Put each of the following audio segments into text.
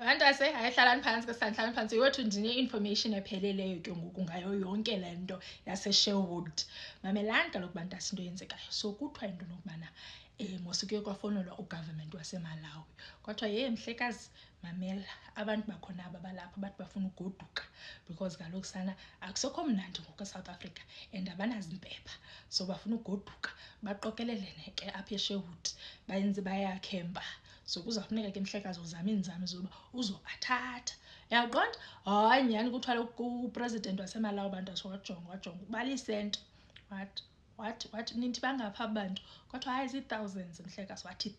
abantu ayihlalani phansi ke sihlalani phansi yothu ndine-information epheleleyo ke ngoku ngayo yonke le nto yaseSherwood. Mamelani kaloku bantu into yenzekayo. So kuthiwa into nokubana mosuke kwafowunelwa ugovernment waseMalawi kwathiwa mhlekazi mamela abantu bakhona aba balapha bathi bafuna ugoduka because kaloku sana akusekho mnandi ngoku eSouth Africa and abanazimpepha, so bafuna ugoduka baqokelelene ke apha eSherwood bayakhempa. So kuzafuneka ke mhlekazi uzama iinzame zoba uzobathatha. Uyaqonda? Hayi nyhani kuthiwa upresident waseMalawi abantu wajonga ubala isento wathi nithi bangapha abantu kwathiwa hayi zii-thousands mhlekazi. Wathi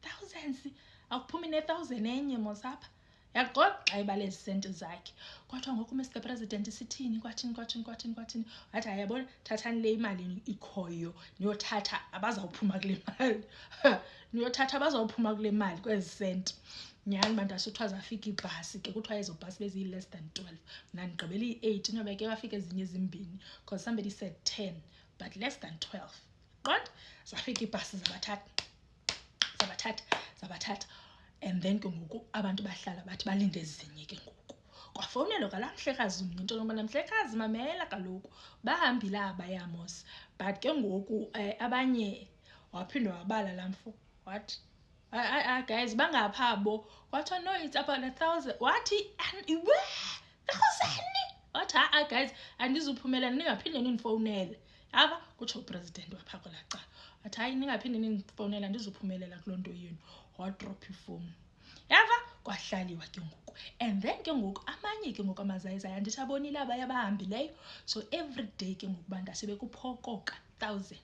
thousands akuphumi ne-1,000 enye mos apha. Uyaqonda? Xa ibala ezi senti zakhe kwathiwa ngoku Mr President sithini kwathini. Wathi hayi yabona thathani le imali ikhoyo niyothatha abazawuphuma kule mali niyothatha abazawuphuma kule mali kwezi senti. Nyhani bantu asithiwa zafika ibhasi ke kuthiwa ezo bhasi beziyi-less than 12 mna ndigqibela iyi-8 inobe ke bafika ezinye ezimbini because somebody said 10 but less than 12. Qonda? Zafika ibhasi zabathatha and then ke ngoku abantu bahlala bathi balinde ezinye ke ngoku. Kwafowunelwa kalaa mhlekazi mnye into nobana mhlekazi mamela kaloku bahambile abaya mos but ke ngoku abanye waphinde wabala laa mfo wathi guys bangaphabo. Kwathiwa no it's about 1,000. Wathi 1,000? Wathi guys andizuphumelela ningaphinde nindifowunele. Yava kutsho upresident wapha kwelaa cala wathi hayi ningaphinde nindifowunele andizuphumelela kuloo nto yenu. Wadrop ifowuni. Yava kwahlaliwa ke ngoku and then ke ngoku amanye ke ngoku amazayizayo andithi abonile abaya abahambileyo. So every day ke ngoku bantu asebekuphokoka 1,000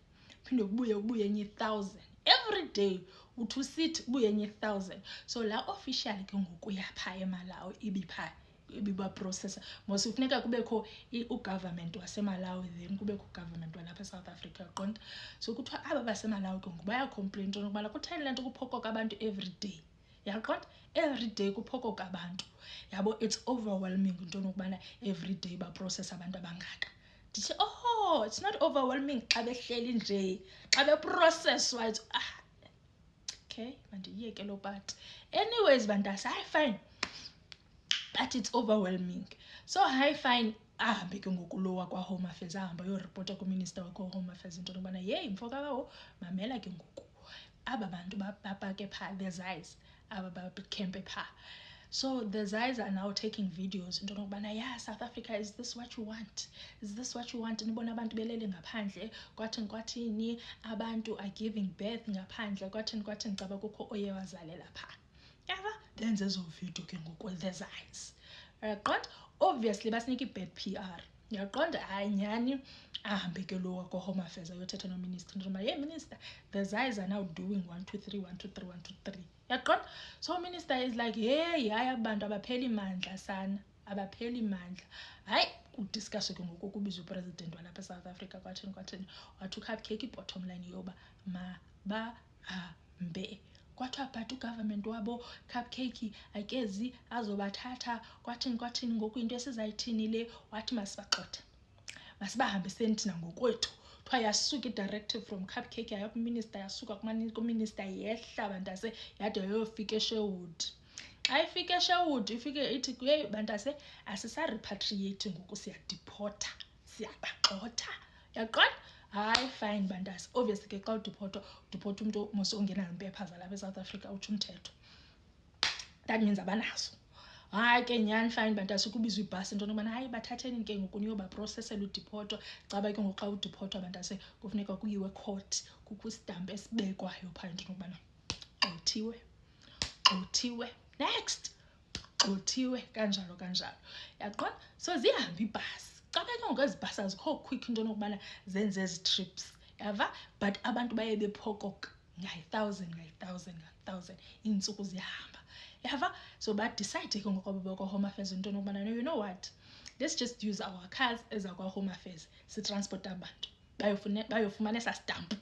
phinde kubuye enye 1,000 every day uthi usithi kubuye enye 1,000. So la official ke ngoku yapha eMalawi ibiba-processa mos kufuneka kubekho ugovernment waseMalawi then kubekho ugovernment walapha eSouth Africa. Qonda? So kuthiwa aba baseMalawi ke ngoku bayacomplain into nokubana kutheni le nto kuphokoka abantu every day. Yaqonda? Every day kuphokoka abantu. Yabo it's overwhelming into nokubana every day baprocessa abantu abangaka. Ndithi it's not overwhelming xa behleli nje xa beprocesswa it's okay mandiyeke lo part. Anyways bantasa hayi fine but it's overwhelming. So hayi fine ahambe ke ngoku lo wakwa-Home Affairs ahamba yoripota kuminister wakwa-Home Affairs into nokubana mfo kabawo mamela ke ngoku aba bantu bapake phaa the Zais aba bakhempe phaa. So the Zais are now taking videos into nokubana South Africa is this what you want, nibona abantu belele ngaphandle kwathini abantu are giving birth ngaphandle kwathini caba kukho oye wazalela phaa. Yava benze ezo video ke ngoku the Zais. Uyaqonda? Obviously basinika i-bad PR. Uyaqonda? Hayi nyhani ahambe ke lo wakwa-Home Affairs ayothetha nominister into yokuba minister the Zais are now doing 1 2 3 1 2 3 1 2 3. Yaqonda? So minister is like hayi abantu abapheli mandla sana abapheli mandla. Hayi kudiscusswe ke ngoku kubizwa upresident walapha eSouth Africa kwathini wathi uCupcake i-bottom line yoba mabahambe. Kwathiwa but ugovernment wabo Cupcake akezi azobathatha kwathini ngoku into esizayithini le. Wathi masibahambiseni thina ngokwethu. Kuthiwa yasuka i-directive from Cupcake yaya kuminister yasuka kuminister yehla bantase yade yayofika eSherwood. Xa ifika eSherwood ifike ithi bantase asisa-repatriate ngoku siyadipota siyabagxotha. Yaqonda? Hayi fine bantase obviously ke xa udipota umntu mos ongenampepha zalapha eSouth Africa utsho umthetho. That means abanazo. Hayi ke nyhani fine bantase kubizwa ibhasi into nokubana hayi bathatheni ke ngoku niyobaprocessela udipoto. Caba ke ngoku xa udipotwa bantase kufuneka kuyiwe court kukho istampu esibekwayo phaa into nokubana gxothiwe next gxothiwe kanjalo. Yaqonda? So zihamba ibhasi. Caba ke ngoku ezi bhasi azikho quick into nokubana zenze ezi trips. Yava? But abantu baye bephokoka ngayi-1,000 iintsuku ziyahamba. Yava? So badicide ke ngoku abo bakwa-Home Affairs into nokubana you know what, let's just use our cars ezakwa-Home Affairs sitransporta abantu bayofumana esa stampu.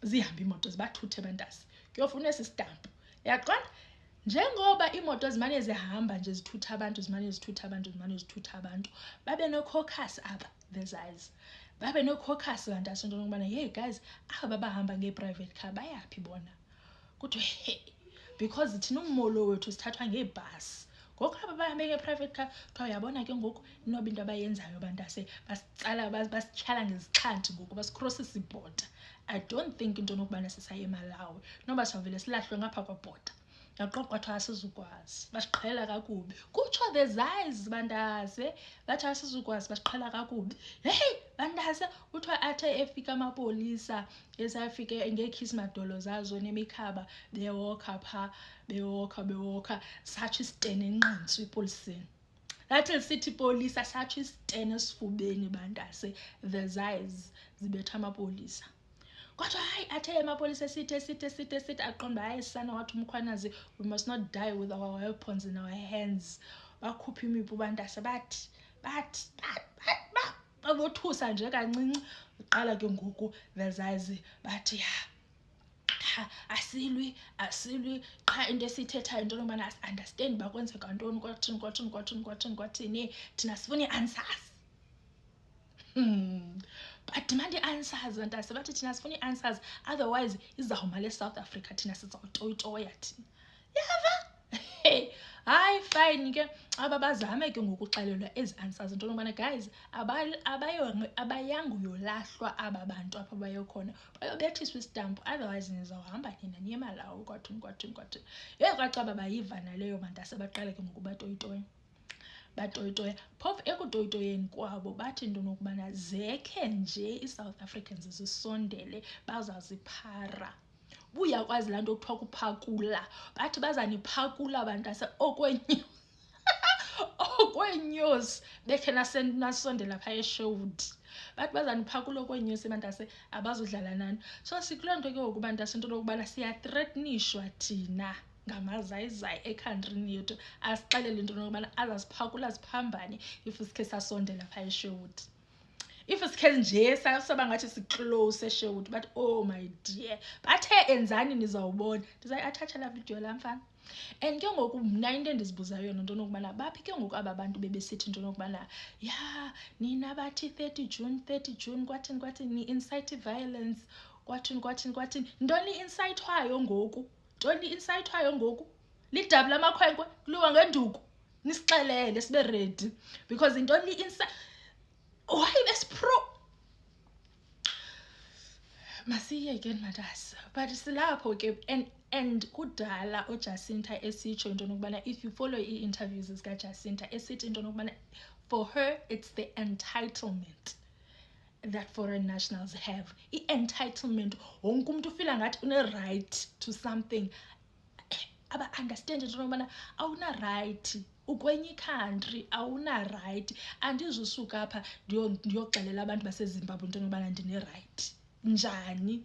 Zihambe imoto zibathuthe bantasi kuyofuna esi stampu. Yaqonda? Njengoba imoto zimane zihamba nje zithutha abantu babe no-caucus aba the Zais babe no-caucus bantasi into nokubana guys aba bahamba nge-private car bayaphi bona. Kuthiwe because thina ummolo wethu sithathwa ngebhasi. Ngoku aba bahambe nge-private car kuthiwa uyabona ke ngoku inoba into abayenzayo bantase basitsala basityhala ngezixhanti ngoku basikrossisa ibhoda. I don't think into nokubana sisaye eMalawi noba sawuvele silahlwe ngapha kwabhoda. Yaqoqa kwathiwa asizukwazi, basiqhela kakubi. Kutsho the Zais bantase bathi asizukwazi, basiqhela kakubi. Hey bantase kuthiwa athe efika amapolisa esafike ngeekhismadolo zazo nemikhaba bewokha pha bewokha satsho isitene enqantsu epoliseni. Lathi lisithi ipolisa satsho isitene esifubeni bantase, the Zais zibetha amapolisa. Kodwa hayi athe amapolisa sithi aqonda hayi sana wathi umkhwanazi, we must not die with our weapons in our hands. Bakhupha imipu bantase bathi babothusa nje kancinci. Uqala ke ngoku the Zais bathi asilwi qha into esithethayo into nobana understand bakwenzeka ntoni kwathini thina sifuna i-answers. But demand answers bantase bathi thina sifuna i-answers, otherwise izawuma le South Africa thina sizawutoyitoya thina. Yava hayi fine ke aba bazame ke ngokuxelelwa ezi answers into nobana guys abayanga uyolahlwa aba bantu apha bayokhona bayobethiswa isitampu, otherwise nizawuhamba nina niye eMalawi kwathini. Yey kwacaba bayiva naleyo bantase baqale ke ngoku batoyitoya phofu ekutoyitoyeni kwabo bathi into nokubana zekhe nje i-South Africans zisondele bazaziphara. Buyakwazi laa nto kuthiwa kuphakula, bathi bazaniphakula bantase okwenyosi bekhe nasondela phaa eSherwood. Bathi bazaniphakula okwenyosi bantase abazudlala nani. So sikuloo nto ke ngoku bantase into nokubana siyathreatenishwa thina ngamazayizayi ekhantrini yethu, asixelele into nokubana azasiphakula ziphambane if sikhe sasondela phaa eSherwood. If sikhe nje saba ngathi siclose eSherwood, but oh my dear bathe enzani nizawubona. Ndizayi-athatsha laa video laa mfana. And ke ngoku mna into endizibuzayo yona into nokubana baphi ke ngoku aba bantu bebesithi into nokubana nina bathi 30 June kwathini ni-incite violence kwathini. Ntoni i-incitwayo ngoku? Lidabula amakhwenkwe kuliwa ngenduku? Nisixelele sibe ready, because intoni why besipro masiyeke matasa. But silapho ke and kudala uJacinta esitsho into nokubana, if you follow i-interviews zikaJacinta esithi into nokubana for her it's the entitlement that foreign nationals have. I-entitlement, wonke umuntu ufila ngathi une-right to something. Aba-understand into nokubana awuna-right ukwenye i-country, awuna-right. Andizusuka apha ndiyoxelela abantu baseZimbabwe into nokubana ndine-right njani.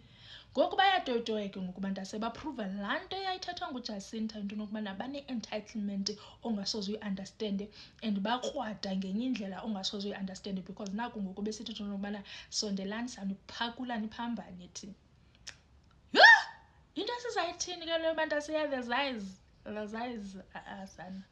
Ngoku bayatoyitoya ke ngoku bantase baprova laa nto yayithethwa nguJacinta into nokubana bane-entitlement ongasoze uyi-understande, and bakrwada ngenye indlela ongasoze uyi-understande, because naku ngoku besithi into nokubana sondelani saniphakulani phambane thina. Into esizayithini ke leyo bantase ya the Zais sana.